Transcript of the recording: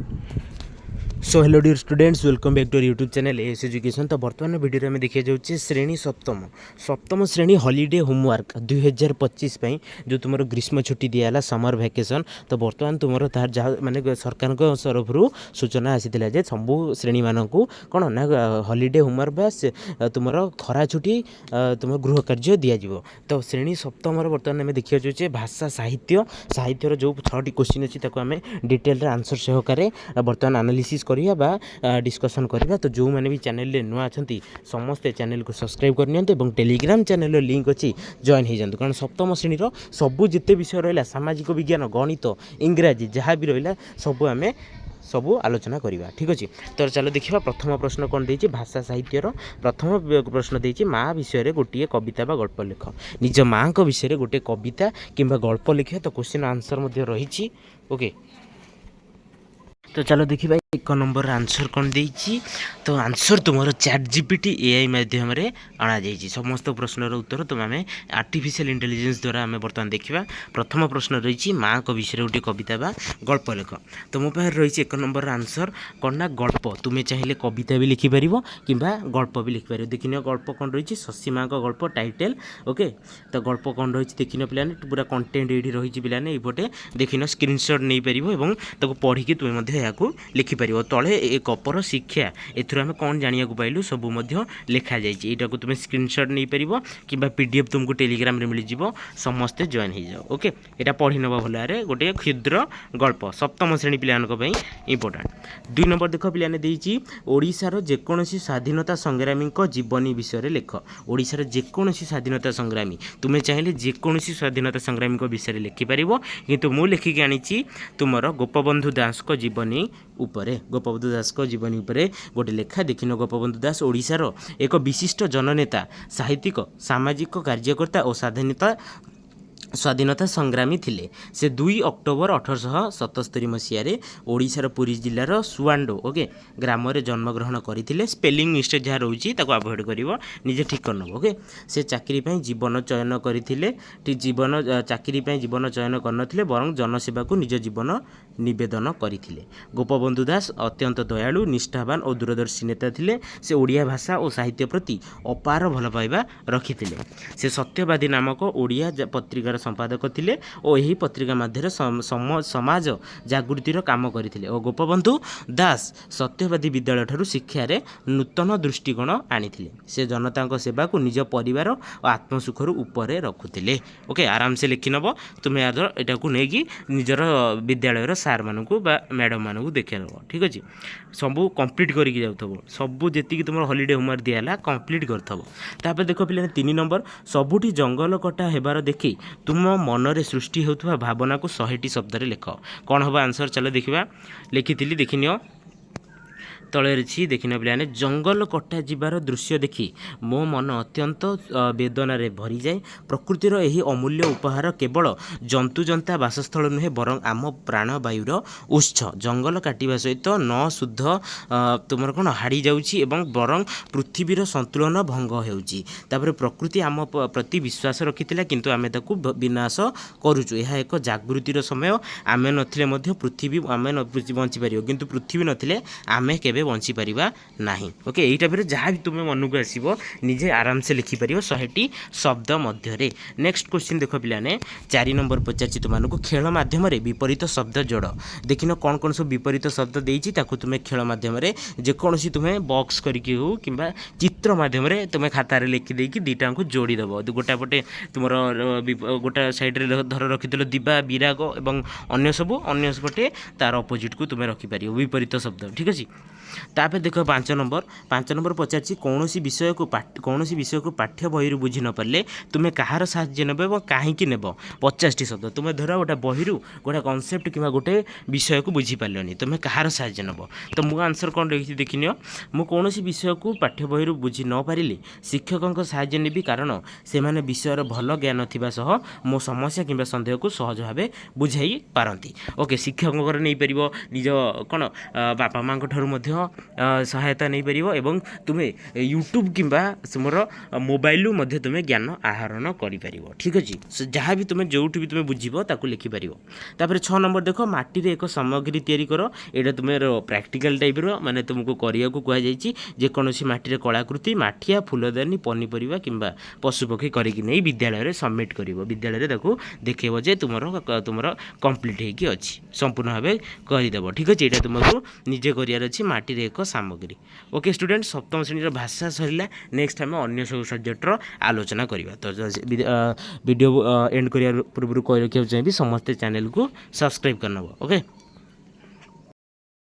So hello dear students, welcome back to YouTube channel S education. तो बर्तमान video में देखा जाऊँचे श्रेणी सप्तम श्रेणी हॉलीडे होमवर्क 2025 जो तुम ग्रीष्म छुट्टी दिया समर वैकेशन। तो बर्तमान तुम तार जहाँ माने सरकार तरफ सूचना आसाला जे सबू श्रेणी मानक कौन ना हॉलीडे होमवर्क बा तुम खरा छुट्टी तुम गृह कार्य दिज्व। तो श्रेणी सप्तम बर्तमान आम देखा जाऊँचे भाषा साहित्यर जो 6टी क्वेश्चन अच्छी आम डिटेल आंसर सहकारे बर्तमान एनालिसिस करवा डिस्कसन करवा। तो जो मैंने भी चैनल नुआ अच्छा समस्ते चैनल को सब्सक्राइब करनी टेलीग्राम चैनल लिंक अच्छी जॉइन हो जातु, कारण सप्तम श्रेणी सबू जिते विषय रहा सामाजिक विज्ञान गणित इंग्राजी जहाँ भी रहा सबू आम सबू आलोचना करवा। ठीक अच्छे, तो चलो देखा प्रथम प्रश्न कौन देती भाषा साहित्यर प्रथम प्रश्न देती माँ विषय गोटे कविता बा गल्प लिख। निज माँ को विषय गोटे कविता किंबा गल्प लिख। तो क्वेश्चन आंसर रही ओके। तो चलो देखिए एक नंबर आंसर कौन देती। तो आंसर तुम चैट जीपीटी एआई माध्यम अणा समस्त प्रश्नर उत्तर तुम आम आर्टिफिशियल इंटेलिजेंस द्वारा आम बर्तमान देखा। प्रथम प्रश्न रही माँ को विषय गोटे कविता बा गल्प लिख। तो मो पाखे रही एक नंबर आंसर कौन ना गल्प। तुम्हें चाहिए कविता भी लिखिपर कि गल्प भी लिखिपर। देखी गल्प कौन रही शशी माँ को गल्प टाइटेल ओके। तो गल्प कौन रही देखी पे पूरा कंटेंट ये रही पे ये देखी स्क्रीनशॉट नहीं पार पढ़ी तुम्हें यहाँ लिखिपर। तले एक अपर शिक्षा एम कौन जाना पाइलु सबू लिखा जाटा को तुम्हें स्क्रीनशॉट नहीं पार कि पीडीएफ तुमको टेलीग्राम रे मिल जाव समस्ते जॉइन हो जाओ ओके। यहाँ पढ़ी नवा भल गोटे क्षुद्र गल्प सप्तम श्रेणी पे इंपोर्टाट। 2 नंबर देख पे ओडिशार जेकोसी स्वाधीनता संग्रामी जीवनी विषय लेख। ओडिशार जेकोसी स्वाधीनता संग्रामी तुम्हें चाहिए जेकोसी स्वाधीनता संग्रामी विषय लिखिपर किंतु मु लिखिकी आनी तुमर गोपबंधु दास को जीवनी उपरे। गोपबंधु दास को जीवनी उपरे गोटे लेखा देखिन। गोपबंधु दास ओडिशार एक विशिष्ट जननेता साहित्यिक सामाजिक कार्यकर्ता और स्वाधीनता संग्रामी थिले। से 2 अक्टोबर 1877 मसीह ओडिशार पुरी जिलार सुआंडो ओके ग्राम जन्मग्रहण करते। स्पेलिंग मिस्टेक जहाँ रोचे अवॉइड कर निजे ठीक कर ओके। से चाकरी जीवन चयन करते जीवन चाकरी जीवन चयन करनथिले बरं जनसेवा को निज जीवन निवेदन करते। गोपबंधु दास अत्यंत दयालु निष्ठावान और दूरदर्शी नेता थिले। से ओडिया भाषा और साहित्य प्रति अपार भल पाइबा रखिथिले। से सत्यवादी नामक ओडिया पत्रिकार संपादक थिले और यही पत्रिका मध्य समाज जागृतिर काम करथिले। और गोपबंधु दास सत्यवादी विद्यालय ठारू शिक्षा रे नूतन दृष्टिकोण आनिथिले। से जनता सेवा को निज परिवार और आत्मसुखर ऊपर रखुथिले ओके। आराम से लिखि नब तुम्हें यहाँ को लेकिन निजर विद्यालय सार मानू मैडम मानू देखे नब ठीक अच्छे। सबू कंप्लीट करके जाऊ सबू जी तुम हॉलीडे होमवर्क दिहला कंप्लीट कर। देख पे 3 नंबर सबुठी जंगल कटा हेबार देखी तुम मनरे सृष्टि होता भावना को 100टी शब्द लिख। कौन हम आंसर चलो देखा लिखी देखनी तले रही देखने पे जंगल कटा जीवार दृश्य देखी मो मन अत्यंत वेदन भरी जाए। प्रकृतिर यही अमूल्य उपहार केवल जंतुजंता बासस्थल नुहे बरं आम प्राणवायुर उत्स। जंगल काटिबा सहित न शुद्ध तुम कौन हाड़ी जाऊँगी बरं पृथ्वीर संतुलन भंग होउची। तापर प्रकृति आम प्रति विश्वास रखी किंतु आमे ताकू विनाश करुचु। यह एक जागृतिर समय आमे नथिले मध्य पृथ्वी आमे बंची पार किंतु पृथ्वी नथिले आमे केबे बंची पारिबा नाही ओके। यही टाइप जहाँ भी तुम्हें मन को आसो निजे आराम से लिखिपर 100टी शब्द मध्य। नेक्स्ट क्वेश्चन देख पे 4 नंबर पचार तुमको खेल माध्यम विपरीत शब्द जोड़। देखिन कौन कौन सब विपरीत शब्द देती तुम्हें खेल माध्यम जेकोसी तुम्हें बॉक्स करके हो कि चित्र माध्यम तुम्हें खातार लिखिदे दुईटा को जोड़ीदेव। गोटा पटे तुम गोटा साइड्रे धर रखिदेल दिवा विराग और अन्य सबू अन्य पटे तार अपोजिट को तुम्हें रखिपर विपरीत शब्द ठीक अच्छे। तापर देख 5 नंबर पचार कौन विषय को पाठ्य बही बुझी न पारे तुम्हें कहार साहाय्य नेब और कहीं नेब 50टी शब्द। तुम्हें धर गोटे बही गोटे कनसेप्ट कि गोटे विषय को बुझी पारे तुम्हें कहार साहाय्य नेब। तो मो आंसर कौन रही देखनी मु कौन विषय को पाठ्य बही बुझी न पारे शिक्षक साहाय्य नेबी कारण से माने विषयर भल ज्ञान थिबा सह मो समस्या कि सन्देह को सहज भाव बुझाई पारती ओके। शिक्षक नहीं पार निज कौन बापा माँ ठारू ସହାୟତା ନେଇପାରିବ ଏବଂ ତୁମେ ୟୁଟ୍ୟୁବ୍ କିମ୍ବା ତୁମର ମୋବାଇଲରୁ ମଧ୍ୟ ତୁମେ ଜ୍ଞାନ ଆହରଣ କରିପାରିବ। ଠିକ୍ ଅଛି, ଯାହା ବି ତୁମେ ଯେଉଁଠି ବି ତୁମେ ବୁଝିବ ତାକୁ ଲେଖିପାରିବ। ତାପରେ 6 ନମ୍ବର ଦେଖ, ମାଟିରେ ଏକ ସାମଗ୍ରୀ ତିଆରି କର। ଏଇଟା ତୁମର ପ୍ରାକ୍ଟିକାଲ ଟାଇପ୍ର, ମାନେ ତୁମକୁ କରିବାକୁ କୁହାଯାଇଛି। ଯେକୌଣସି ମାଟିରେ କଳାକୃତି, ମାଠିଆ, ଫୁଲଦାନୀ, ପନିପରିବା କିମ୍ବା ପଶୁପକ୍ଷୀ କରିକି ନେଇ ବିଦ୍ୟାଳୟରେ ସବମିଟ୍ କରିବ। ବିଦ୍ୟାଳୟରେ ତାକୁ ଦେଖେଇବ ଯେ ତୁମର କମ୍ପ୍ଲିଟ୍ ହେଇକି ଅଛି, ସମ୍ପୂର୍ଣ୍ଣ ଭାବେ କରିଦେବ। ଠିକ୍ ଅଛି, ଏଇଟା ତୁମକୁ ନିଜେ କରିବାର ଅଛି, ମାଟିରେ ଏକ ସାମଗ୍ରୀ। ଓକେ ଷ୍ଟୁଡେଣ୍ଟ, ସପ୍ତମ ଶ୍ରେଣୀର ଭାଷା ସରିଲା। ନେକ୍ସଟ ଆମେ ଅନ୍ୟ ସବୁ ସବଜେକ୍ଟର ଆଲୋଚନା କରିବା। ତ ଭିଡ଼ିଓ ଏଣ୍ଡ କରିବା ପୂର୍ବରୁ କହି ରଖିବାକୁ ଚାହିଁବି ସମସ୍ତେ ଚ୍ୟାନେଲକୁ ସବସ୍କ୍ରାଇବ୍ କରିନେବ। ଓକେ।